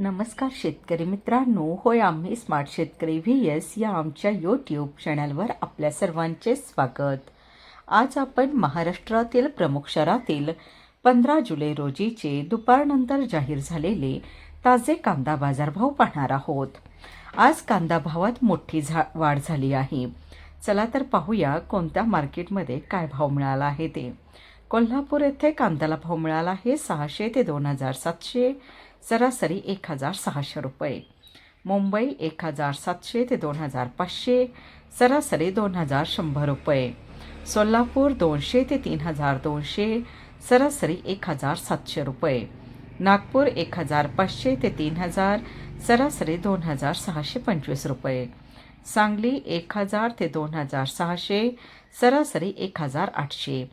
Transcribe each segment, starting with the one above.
नमस्कार शेतकरी मित्रांनो, होय आम्ही स्मार्ट शेतकरी VS या आमच्या यूट्यूब चॅनलवर आपल्या सर्वांचे स्वागत। आज आपण महाराष्ट्रातील प्रमुख शहरातील 15 जुलै रोजीचे दुपारनंतर जाहीर झालेले ताजे कांदा बाजारभाव पाहणार आहोत। आज कांदा भावात मोठी वाढ झाली आहे। चला तर पाहूया कोणत्या मार्केटमध्ये काय भाव मिळाला आहे ते। कोल्हापूर येथे कांद्याला भाव मिळाला आहे 600 ते 2700, सरासरी 1600 रुपये। मुंबई 1700 ते 2500, सरासरी 2100 रुपये। सोलापूर 200 ते 3200, सरासरी 1700 रुपये। नागपूर 1500 ते 3000, सरासरी 2625 रुपये। सांगली 1000 ते 2600, सरासरी 1800।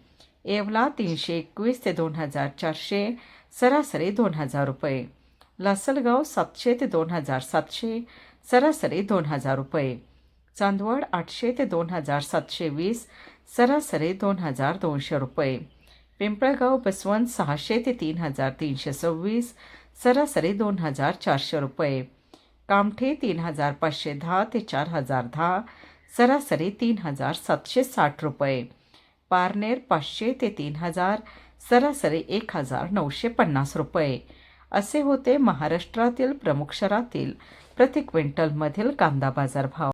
येवला 321 ते 2400, सरासरी 2000 रुपये। लासलगाव 700 ते 2700, सरासरी 2000 रुपये। चांदवड 800 ते 2720, सरासरी 2200 रुपये। पिंपळगाव बसवंत 600 ते 3326, सरासरी 2400 रुपये। कामठी 3510 ते 4010, सरासरी 3760 रुपये। पारनेर 500 ते 3000, सरासरी 1950 रुपये। असे होते महाराष्ट्रातील प्रमुख शहरातील प्रति क्विंटलमधील कांदा बाजारभाव।